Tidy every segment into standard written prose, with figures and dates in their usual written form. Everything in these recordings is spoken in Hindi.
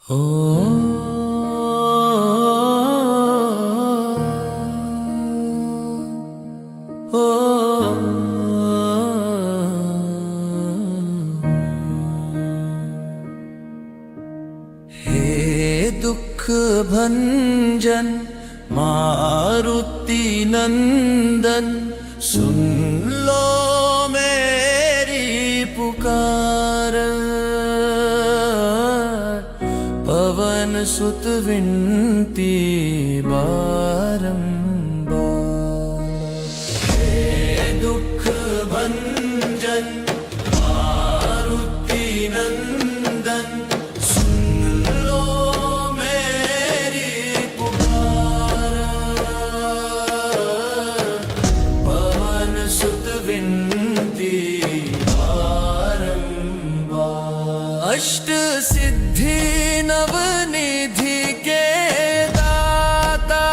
हो हो हे दुख भंजन मारुति नंदन, सुन लो मेरी पुकार। पवन सुत विनती बारंबार। हे दुख भंजन मारुति नंदन, सुन लो मेरी पुकार। पवन सुत विनती बारंबार। अष्ट सिद्धि नवनिधि के दाता,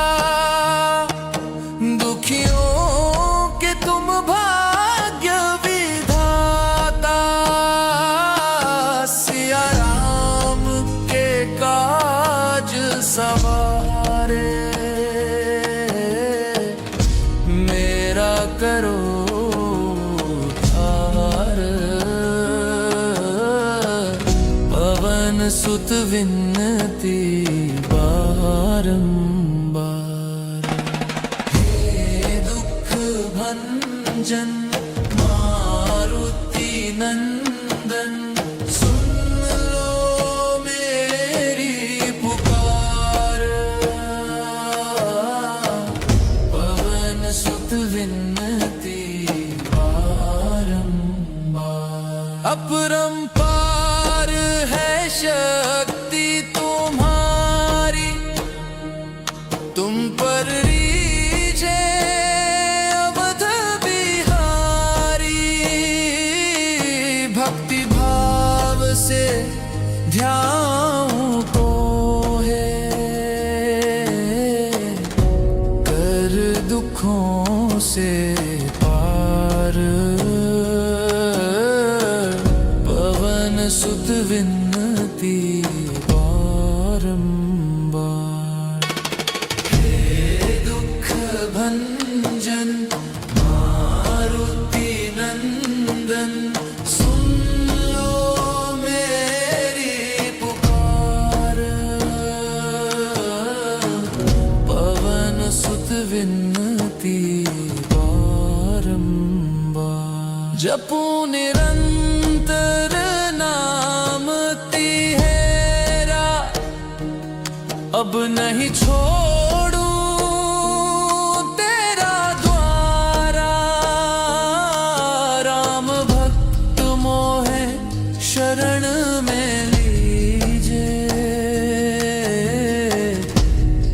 दुखियों के तुम भाग्य विधाता। सिया राम के काज सवारे, मेरा करो उद्धार। पवन सुत विनती बारंबार। हे दुख भंजन मारुति नंदन, सुन लो मेरी पुकार। पवन सुत विनती बारंबार। अपरंपार है शक्ति तुम्हारी, तुम पर रीझे अवध बिहारी। भक्ति भाव से ध्याऊं को है, कर दुखों से पार। पवन सुत विनती बारंबार। हे दुख भंजन मारुति नंदन, सुन लो मेरी पुकार। पवन सुत विनती बारंबार। जपू निरंतर नाम तेरा, अब नहीं छोड़ूं तेरा द्वारा। राम भक्त मोहे शरण में लीजे,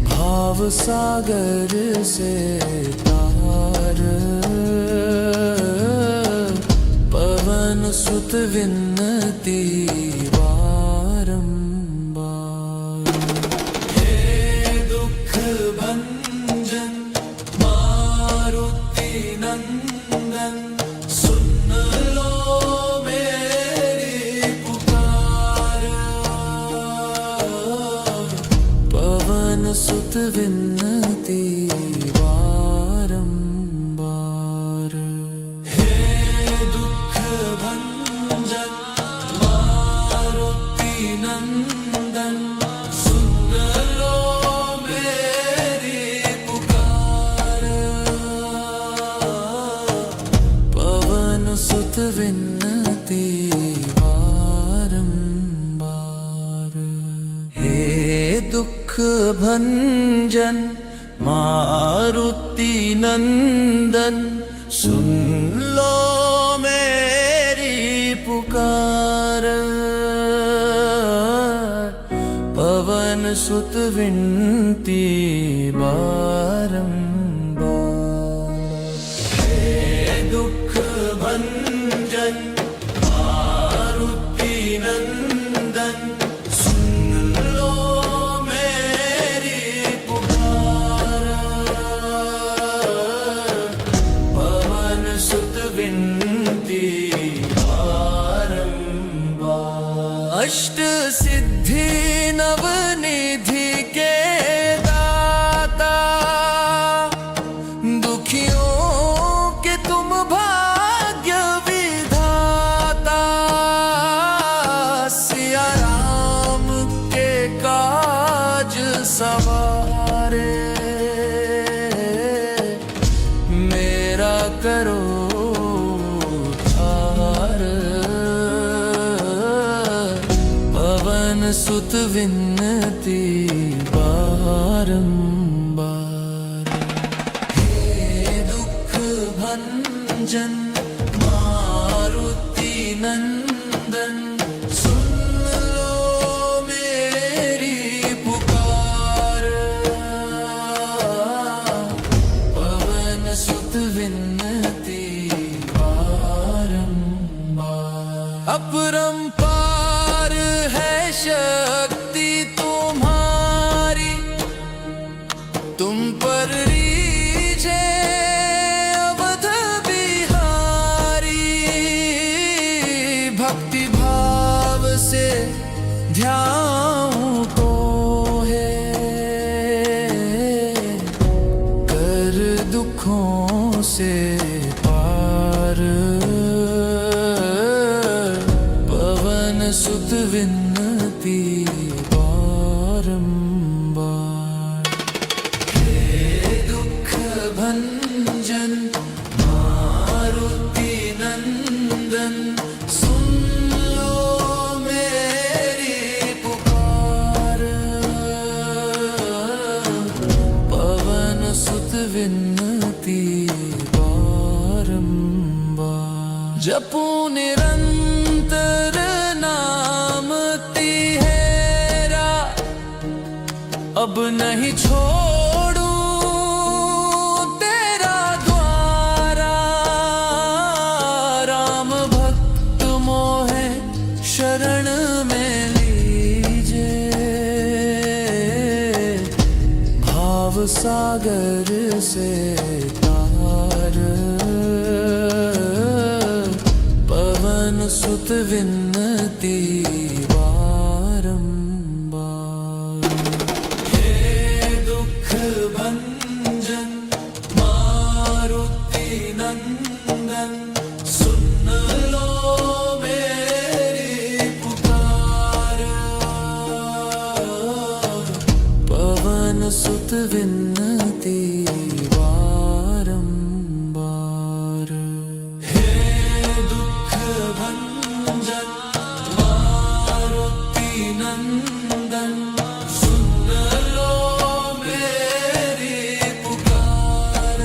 भाव सागर से तार। पवन सुत विनती बारंबार। हे दुख भंजन मारुति नंदन, सुन लो मेरी पुकार। पवन सुत विनती बारंबार। हे दुख भंजन मारुति नंदन, सुन लो मेरी पुकार। पवन सुत विनती बारंबार। हे दुख भंजन मारुति नंदन, सुन लो मेरी पुकार। पवन सुत विनती बारंबार। हे दुख भंजन मारुति नंदन, सुन लो मेरी पुकार। पवन सुत विनती बारंबार। अष्ट सिद्धि न सवारे मेरा करो उद्धार। पवन सुत विनती बारंबार। हे दुख भंजन मारुति नंदन, सुन लो मेरी पुकार। पवन सुत विनती बारंबार। अपरंपार है शक्ति तुम्हारी, तुम पर रीझे अवध बिहारी। भक्ति भाव से ध्यान को है, कर दुखों से पार। पवन सुत विनती बारंबार। हे दुख भंजन मारुति नंदन, सुन लो मेरी पुकार। पवन सुत विनती बारंबार। जपू निरंतर नाम तिहेरा, अब नहीं छोड़ूं तेरा द्वारा। राम भक्त मोहे शरण में लीजे, भाव सागर से तार। पवन सुत विनती बारंबार। हे दुख भंजन मारुति नंदन, सुन लो मेरी पुकार। पवन सुत विनती बारंबार। हे दुख भंजन मारुति नंदन, सुन लो मेरी पुकार।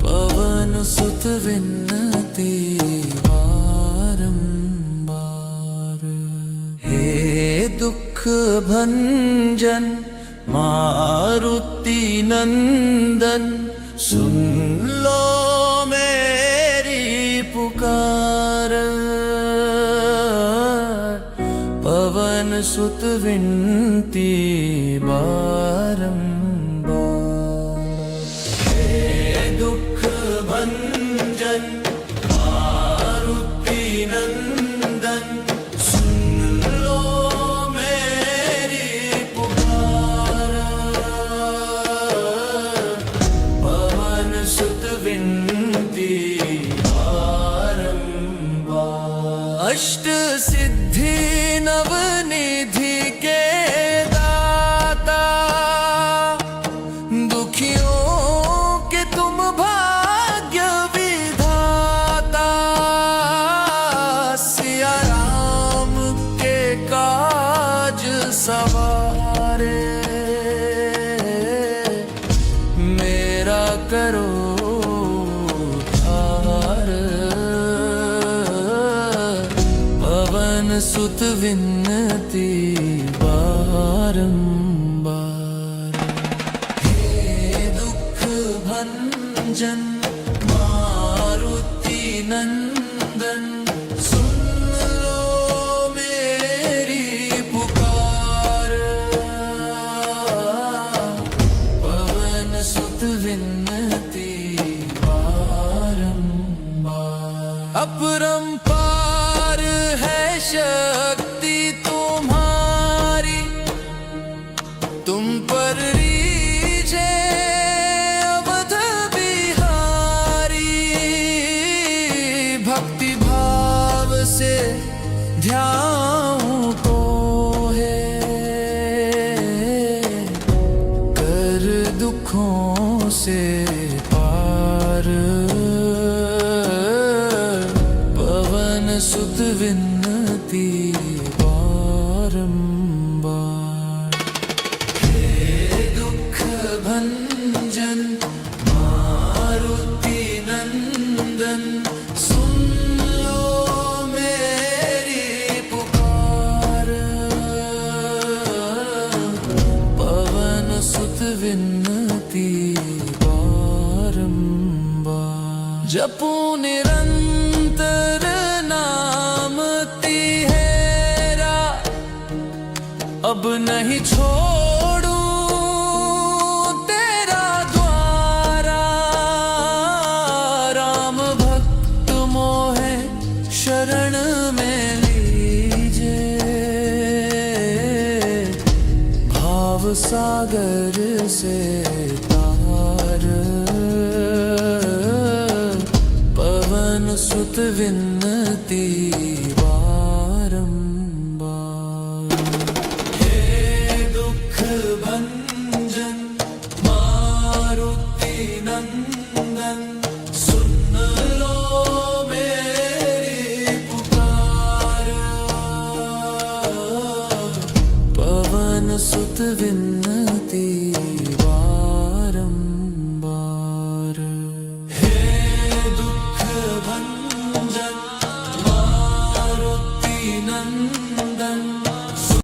पवन सुत विनती बारंबार। हे दुख भंजन मारुति नंदन, सुन लो मेरी पुकार। पवन सुत विनती बारंबार। हे दुख भंजन मारुति नंदन, सुन लो मेरी पुकार। पवन सुत विनती बारंबार। अष्ट सिद्धि नवनिधि के दाता, दुखियों के तुम भाग्य विधाता। सिया राम के काज सवारे मेरा करो उद्धार। पवन सुत विनती बारंबार। हे दुख भंजन मारुति नंदन, सुन लो मेरी पुकार। पवन सुत विनती बारंबार। अपरंपार है शक्ति तुम्हारी, तुम पर रीझे अवध बिहारी। भक्ति भाव से ध्यान को है, से पार, पवन सुत विनती बारंबार। हे दुख भंजन मारुति नंदन, सुन लो मेरी पुकार, पवन सुत विनती बारंबार। जपू निरंतर नाम तेरा, अब नहीं छोड़ू तेरा द्वारा। राम भक्त मोहे शरण में लीजे, भाव सागर से तार, पवन सुत विनती बारंबार। हे दुख भंजन मारुति नंदन, सुन लो मेरी पुकार, पवन सुत विनती